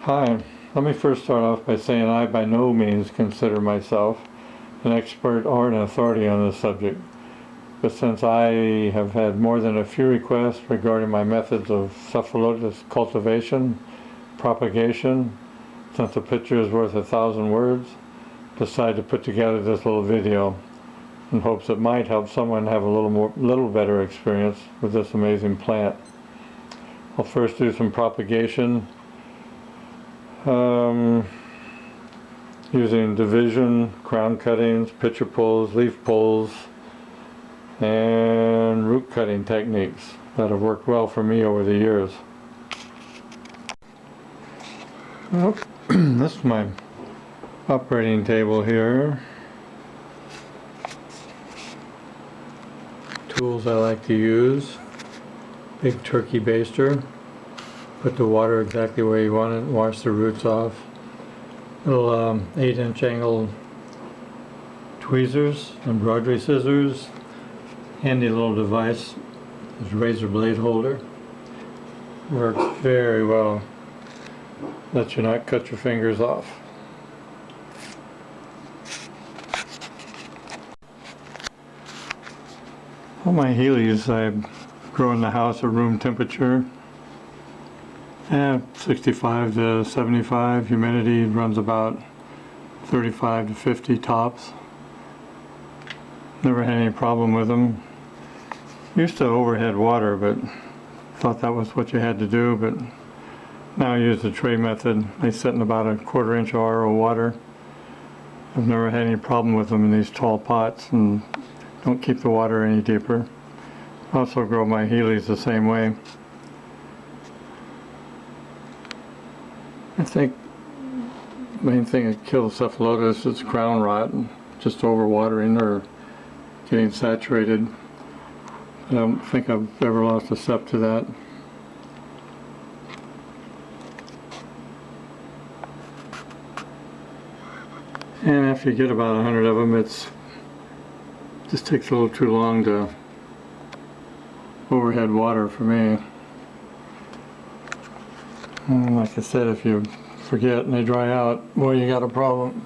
Hi, let me first start off by saying I by no means consider myself an expert or an authority on this subject, but since I have had more than a few requests regarding my methods of cephalotus cultivation, propagation, since a picture is worth 1,000 words, decided to put together this little video in hopes it might help someone have a little better experience with this amazing plant. I'll first do some propagation using division, crown cuttings, pitcher pulls, leaf pulls, and root cutting techniques that have worked well for me over the years. Well, this is my operating table here. Tools I like to use: big turkey baster. Put the water exactly where you want it, wash the roots off. Little 8-inch angle tweezers, embroidery scissors. Handy little device is razor blade holder. Works very well. Lets you not cut your fingers off. All my Heelys I grow in the house at room temperature. 65 to 75. Humidity runs about 35 to 50 tops. Never had any problem with them. Used to overhead water, but thought that was what you had to do, but now I use the tray method. They sit in about a 1/4 inch RO water. I've never had any problem with them in these tall pots, and don't keep the water any deeper. Also grow my Heelys the same way. I think the main thing that kills cephalotus is crown rot, and just overwatering or getting saturated. I don't think I've ever lost a Ceph to that. And after you get about 100 of them, it just takes a little too long to overhead water for me. And like I said, if you forget and they dry out, boy, you got a problem.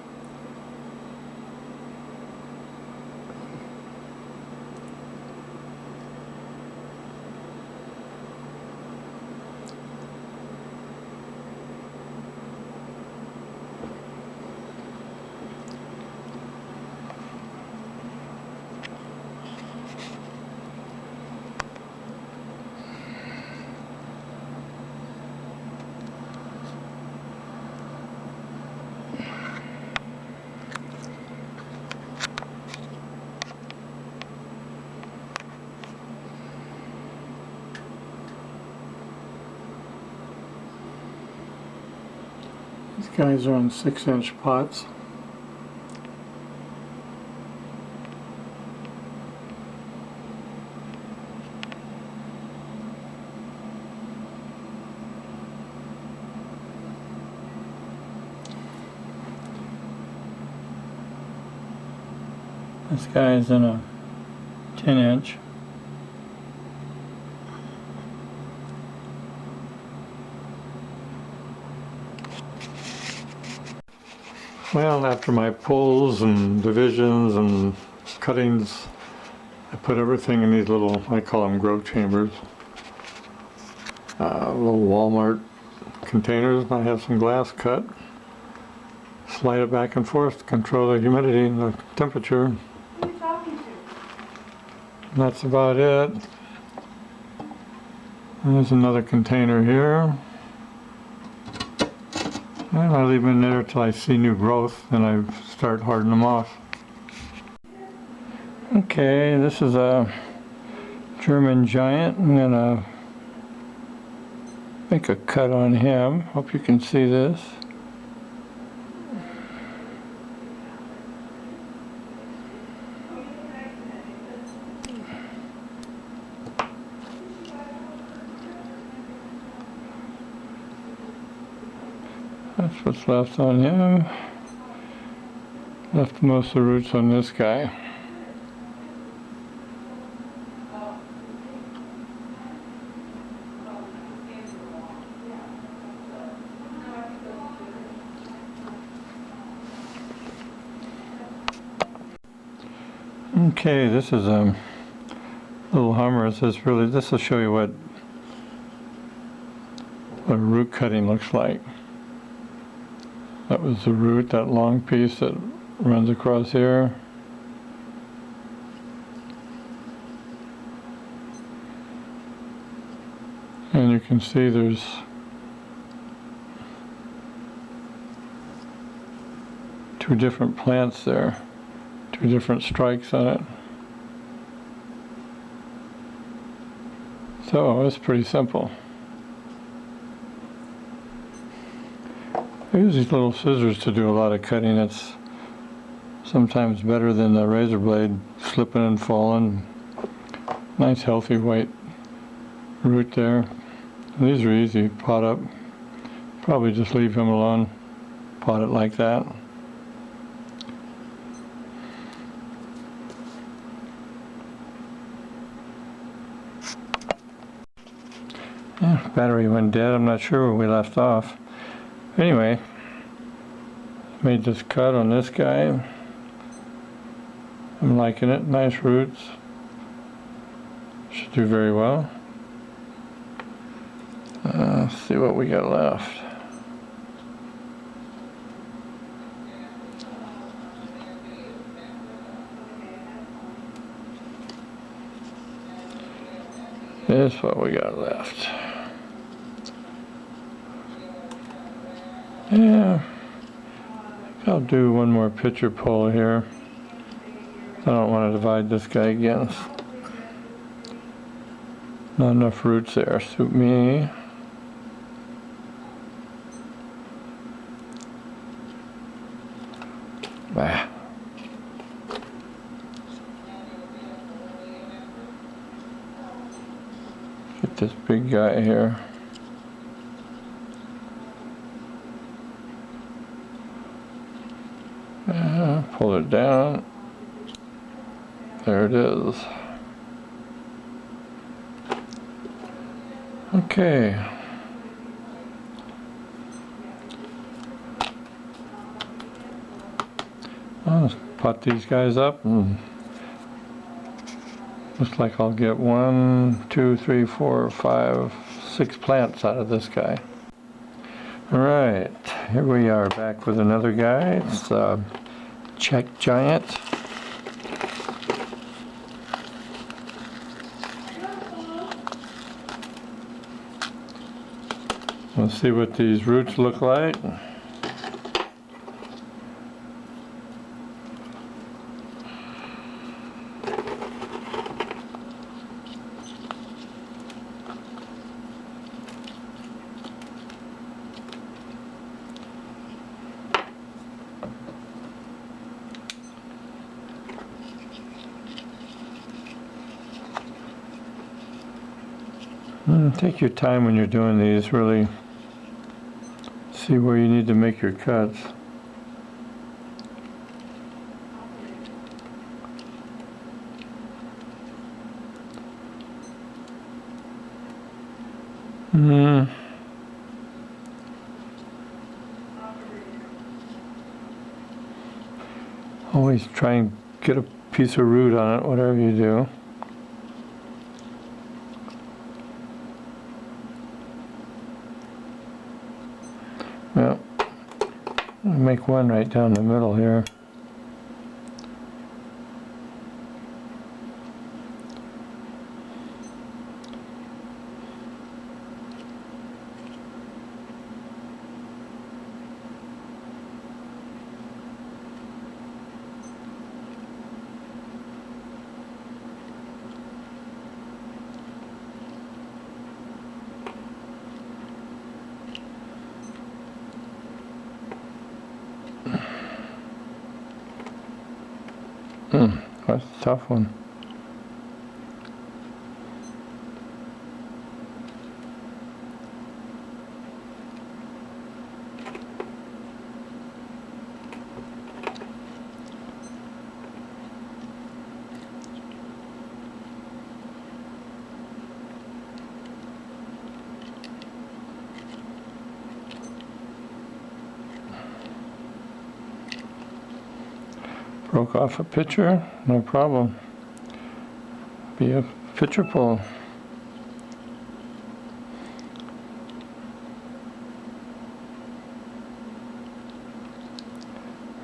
These guys are on 6-inch pots. This guy's in a 10-inch. Well, after my pulls and divisions and cuttings, I put everything in these little, I call them grow chambers. Little Walmart containers. I have some glass cut. Slide it back and forth to control the humidity and the temperature. Who are you talking to? And that's about it. There's another container here. And I leave them in there until I see new growth, and I start hardening them off. Okay, this is a German giant. I'm gonna make a cut on him. Hope you can see this. That's what's left on him. Left most of the roots on this guy. Okay, this is a little hummer. This will show you what root cutting looks like. That was the root, that long piece that runs across here. And you can see there's two different plants there, two different strikes on it. So it's pretty simple. I use these little scissors to do a lot of cutting. It's sometimes better than the razor blade slipping and falling. Nice healthy white root there. And these are easy, pot up. Probably just leave him alone, pot it like that. Yeah, battery went dead. I'm not sure where we left off. Anyway, made this cut on this guy. I'm liking it. Nice roots. Should do very well. Let's see what we got left. This is what we got left. Yeah, I'll do one more picture pull here. I don't want to divide this guy again. Not enough roots there, suit me. Bah. Get this big guy here. Pull it down. There it is. Okay. I'll pot these guys up, and looks like I'll get 1, 2, 3, 4, 5, 6 plants out of this guy. Alright, here we are back with another guy. It's Czech Giant. Let's see what these roots look like. Take your time when you're doing these, really see where you need to make your cuts. Always try and get a piece of root on it, whatever you do. Well, I'll make one right down the middle here. That's a tough one. Broke off a pitcher, no problem. Be a pitcher pull.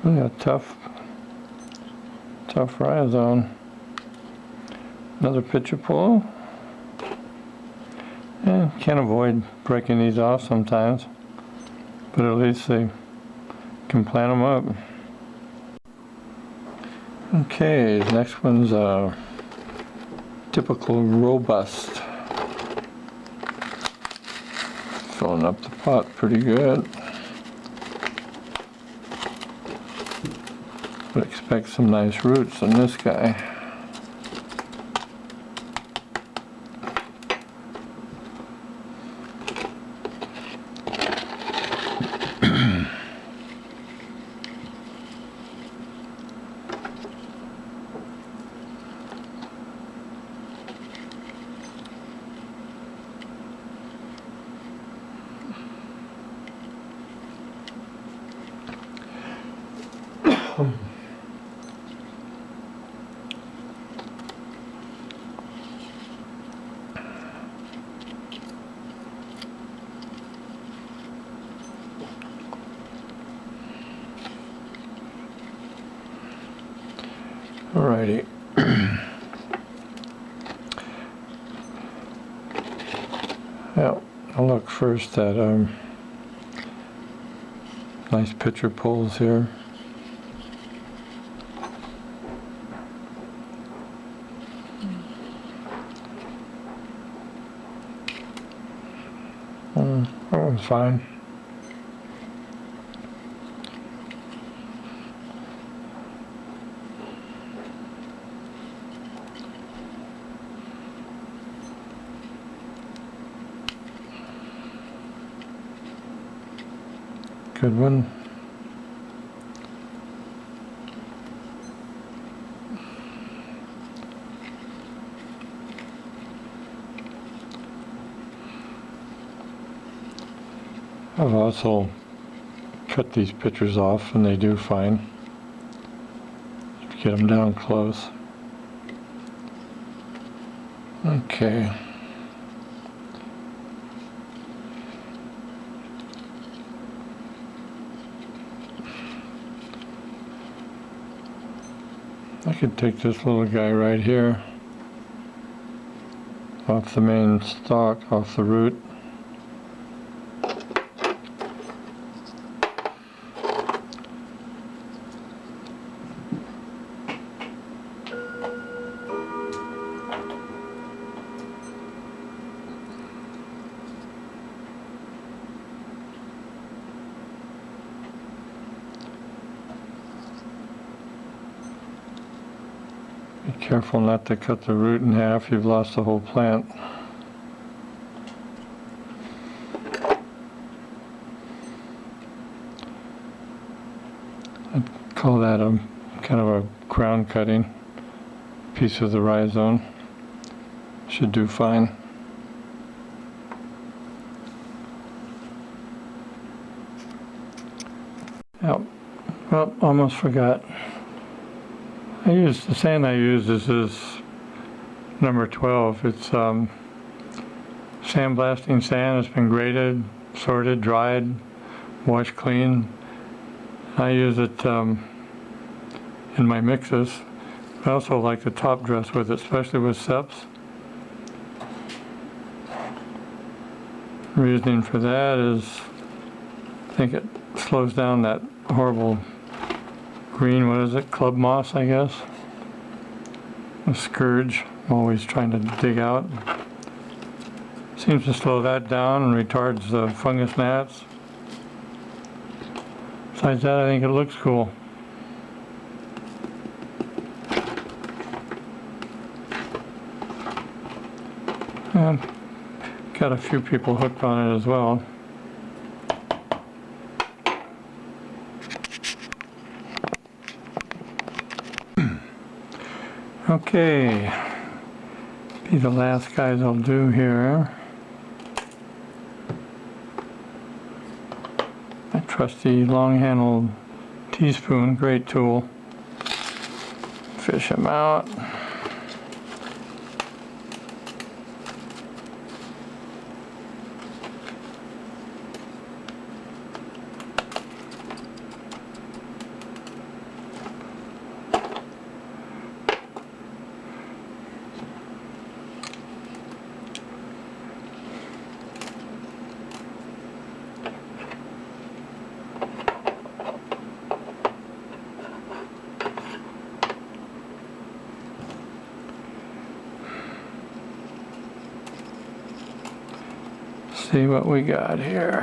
Really a tough rhizome. Another pitcher pull. And can't avoid breaking these off sometimes, but at least they can plant them up. Okay, the next one's a typical robust. Filling up the pot pretty good. Would expect some nice roots in this guy. Alrighty. Well, I'll look first at nice pitcher pulls here. That one's fine. Good one. I've also cut these pictures off and they do fine. Get them down close. Okay. I could take this little guy right here off the main stalk, off the root. Be careful not to cut the root in half, you've lost the whole plant. I'd call that a kind of a crown cutting piece of the rhizome. Should do fine. Oh, well, almost forgot. The sand I used is number 12. It's sandblasting sand. It's been graded, sorted, dried, washed clean. I use it in my mixes. I also like to top dress with it, especially with Cephs. Reasoning for that is I think it slows down that horrible green, what is it, club moss, I guess. A scourge, I'm always trying to dig out. Seems to slow that down and retards the fungus gnats. Besides that, I think it looks cool. And got a few people hooked on it as well. Okay, be the last guys I'll do here. My trusty long-handled teaspoon, great tool. fish them out. See what we got here.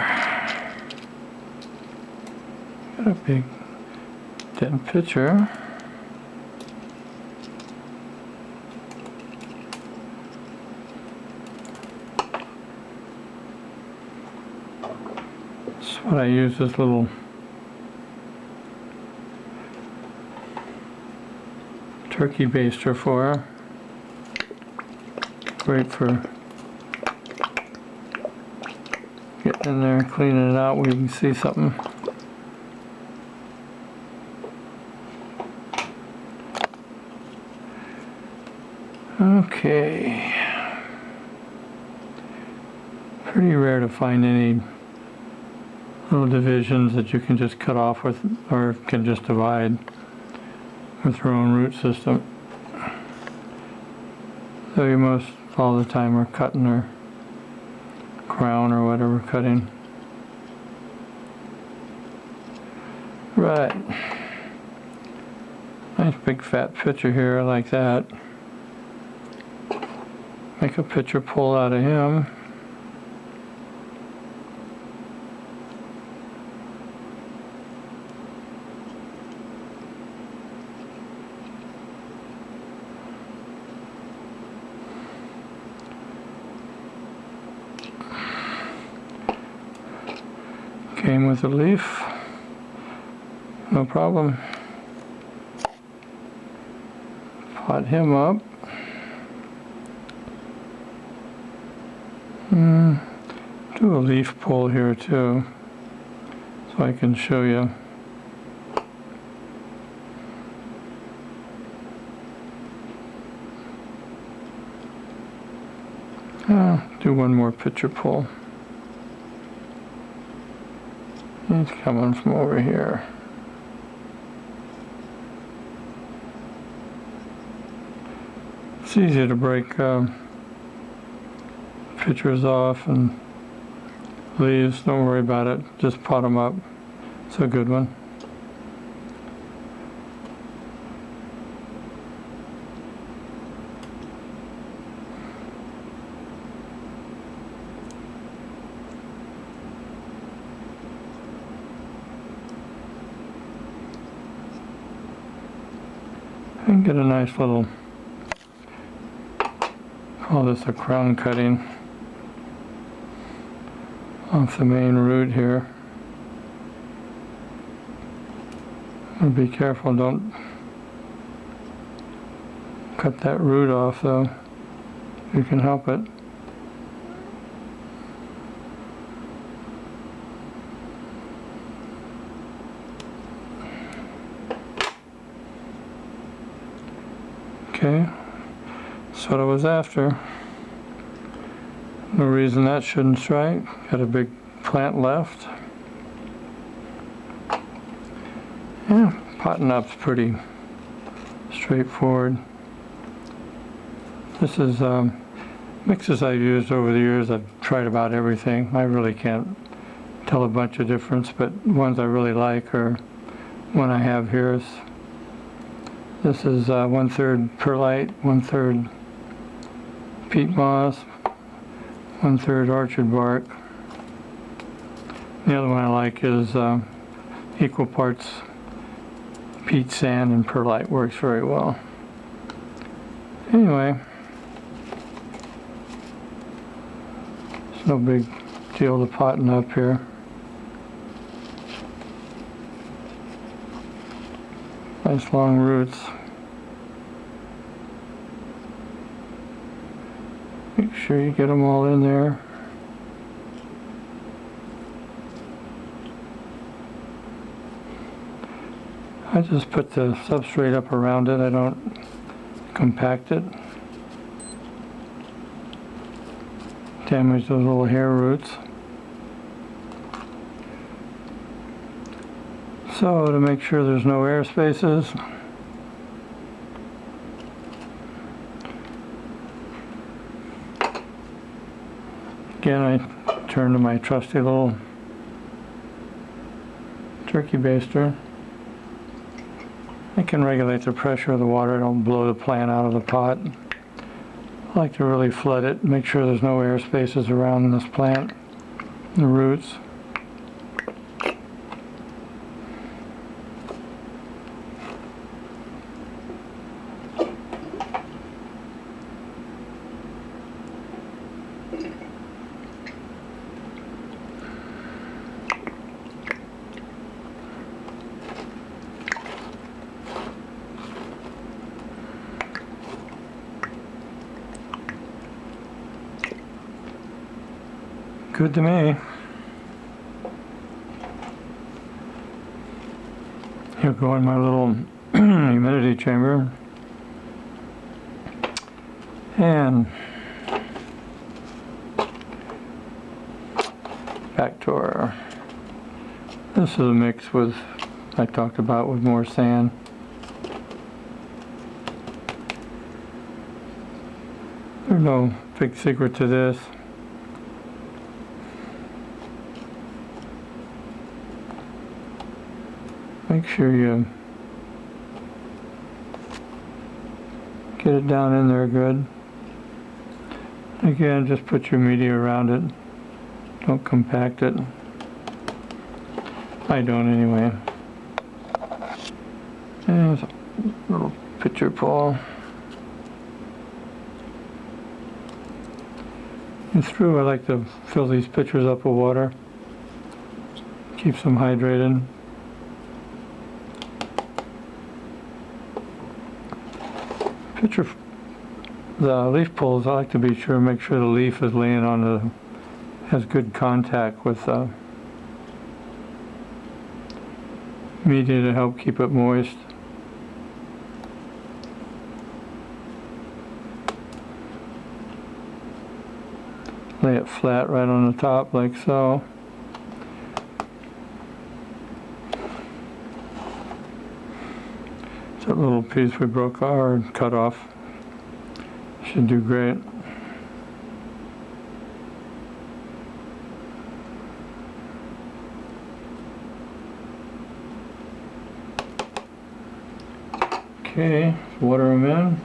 Got a big dead pitcher. That's what I use this little turkey baster for. Great for getting in there, cleaning it out where you can see something. Okay. Pretty rare to find any little divisions that you can just cut off with, or can just divide with your own root system. So you most all the time are cutting or crown or whatever cutting. Right. Nice big fat pitcher here, I like that. Make a pitcher pull out of him. Came with a leaf, no problem. Pot him up. Do a leaf pull here too, so I can show you. Do one more pitcher pull. He's coming from over here. It's easy to break pitchers off and leaves. Don't worry about it. Just pot them up. It's a good one. And get a nice little, call this a crown cutting off the main root here. And be careful, don't cut that root off though, if you can help it. Okay, that's what I was after. No reason that shouldn't strike. Got a big plant left. Yeah, potting up's pretty straightforward. This is mixes I've used over the years. I've tried about everything. I really can't tell a bunch of difference, but ones I really like are one I have here. This is 1/3 perlite, 1/3 peat moss, 1/3 orchard bark. The other one I like is equal parts peat sand and perlite. Works very well. Anyway, it's no big deal to potting up here. Nice long roots. Make sure you get them all in there. I just put the substrate up around it. I don't compact it. Damage those little hair roots. So to make sure there's no air spaces, again I turn to my trusty little turkey baster. I can regulate the pressure of the water. I don't blow the plant out of the pot. I like to really flood it, make sure there's no air spaces around this plant, the roots. Good to me. Here go in my little humidity chamber. And back to our, this is a mix with, I talked about, with more sand. There's no big secret to this. Make sure you get it down in there good. Again, just put your media around it. Don't compact it. I don't anyway. And a little pitcher pull. And through, I like to fill these pitchers up with water. Keeps them hydrated. Pitcher, the leaf pulls, I like to be sure, make sure the leaf is laying on the, has good contact with the media to help keep it moist. Lay it flat right on the top like so. That little piece we broke or cut off should do great. Okay, water them in.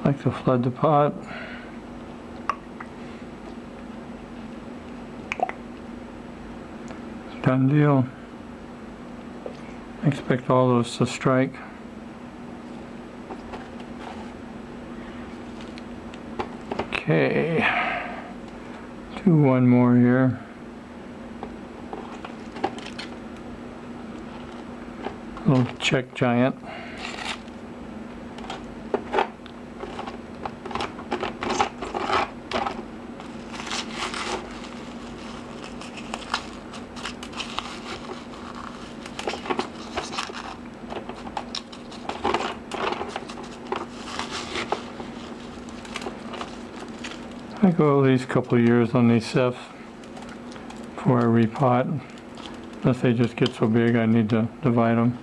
Like to flood the pot. Done deal. I expect all those to strike. Okay. Do one more here. Little check giant. I go at least a couple of years on these Cephs before I repot. Unless they just get so big I need to divide them.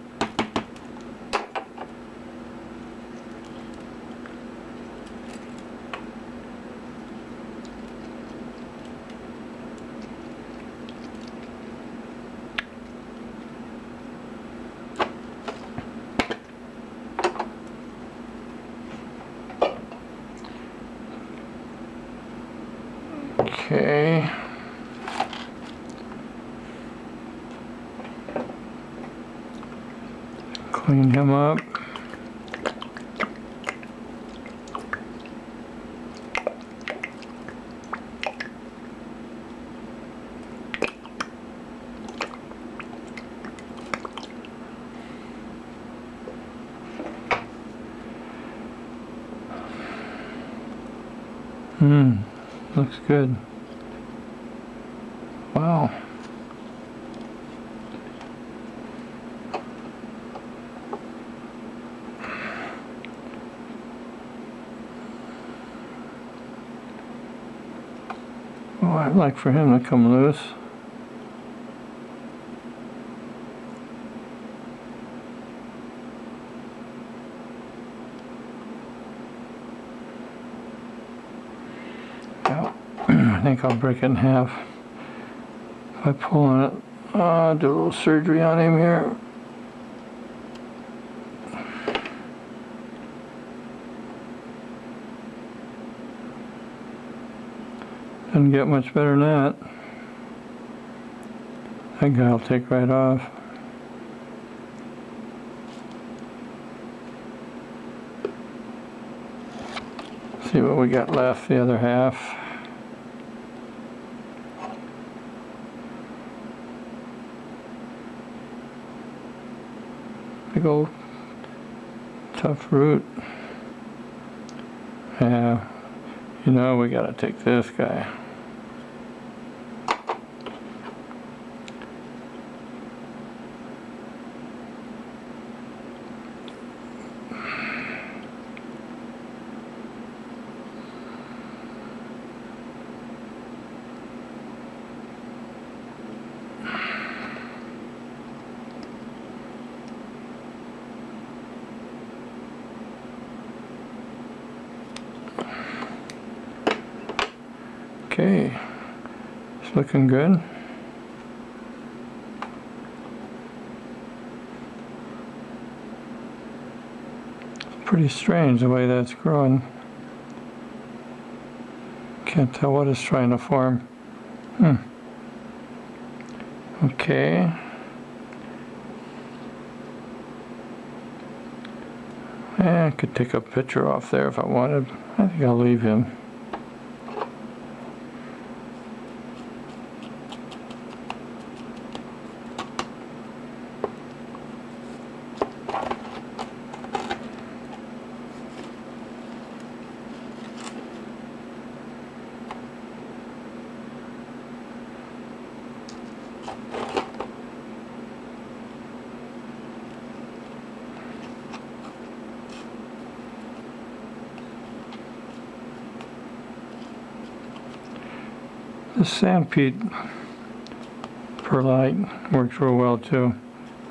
Okay. Clean him up. Looks good. Wow. Oh, I'd like for him to come loose. Yeah, I think I'll break it in half by pulling it. Do a little surgery on him here. Doesn't get much better than that. That guy will take right off. See what we got left, the other half. Big old tough root. Yeah, you know, we gotta take this guy. Okay, it's looking good. It's pretty strange the way that's growing. Can't tell what it's trying to form. Okay. I could take a picture off there if I wanted. I think I'll leave him. The sandpeat perlite works real well too.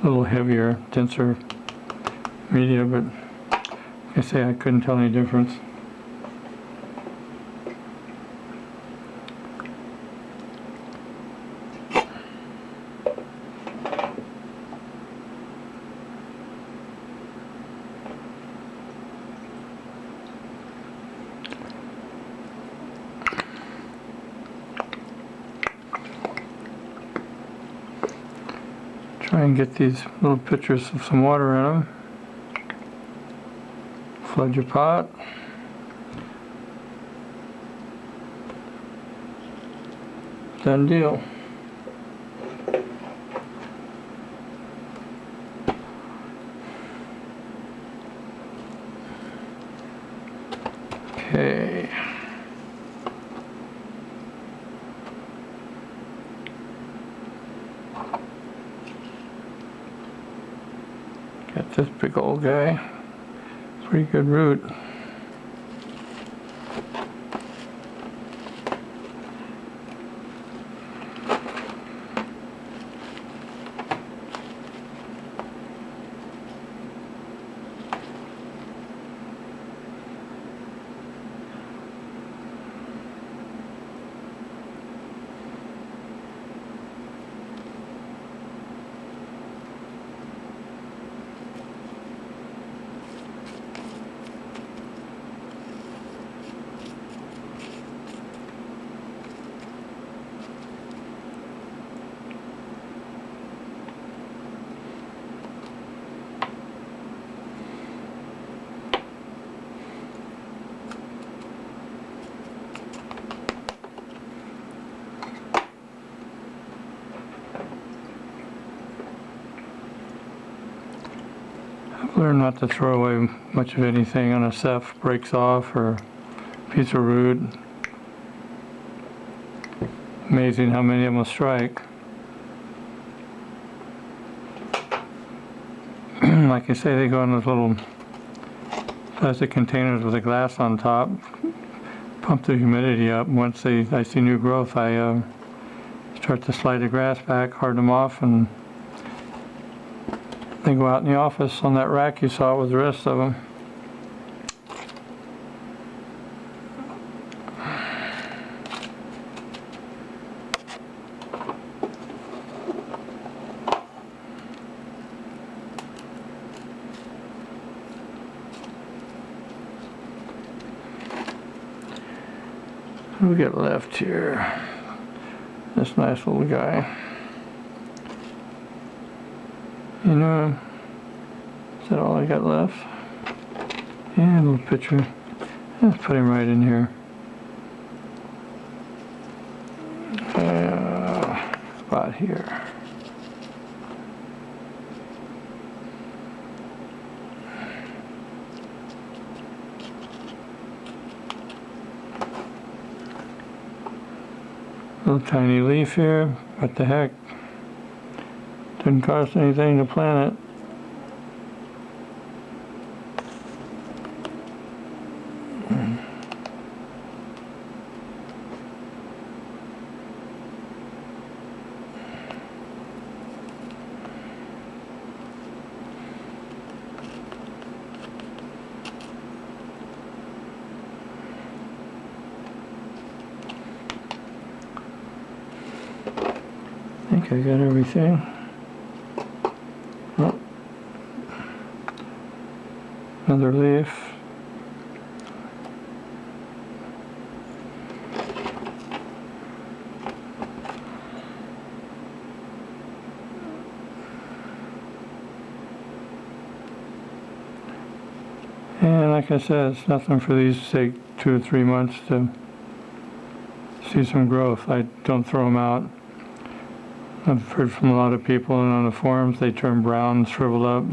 A little heavier, denser media, but like I say, I couldn't tell any difference. Try and get these little pitchers of some water in them. Flood your pot. Done deal. Okay. Got this big old guy. Pretty good root. Learn not to throw away much of anything on a Ceph breaks off or piece of root. Amazing how many of them will strike. Like I say, they go in those little plastic containers with a glass on top, pump the humidity up. Once I see new growth, I start to slide the grass back, harden them off, and they go out in the office on that rack you saw with the rest of them. What do we got left here? This nice little guy. You know, is that all I got left? Yeah, a little picture. Let's put him right in here. About here. Little tiny leaf here. What the heck? Didn't cost anything to plant it. I think I got everything. Oh. Another leaf. And like I said, it's nothing for these to take 2 or 3 months to see some growth. I don't throw them out. I've heard from a lot of people and on the forums, they turn brown, shrivel up,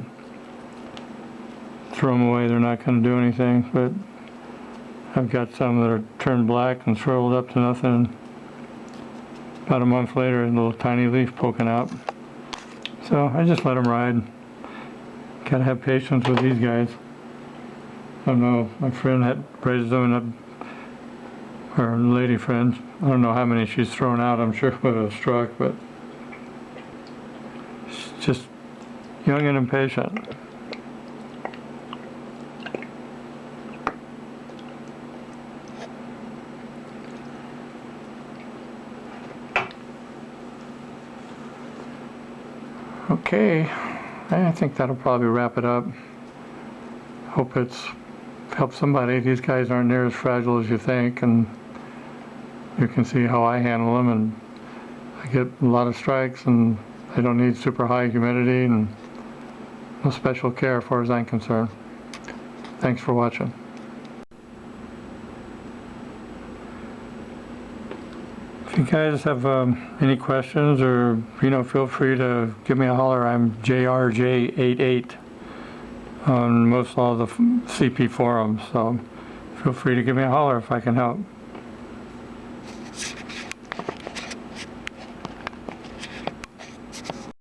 throw them away, they're not going to do anything. But I've got some that are turned black and shriveled up to nothing. About a month later, a little tiny leaf poking out. So I just let them ride. Gotta have patience with these guys. I don't know, my friend had raised them in her lady friend. I don't know how many she's thrown out, I'm sure would have struck, but just young and impatient. Okay, I think that'll probably wrap it up. Hope it's helped somebody. These guys aren't near as fragile as you think, and you can see how I handle them, and I get a lot of strikes, and they don't need super high humidity and no special care as far as I'm concerned. Thanks for watching. If you guys have any questions, or feel free to give me a holler. I'm JRJ88 on most all the CP forums, so feel free to give me a holler if I can help.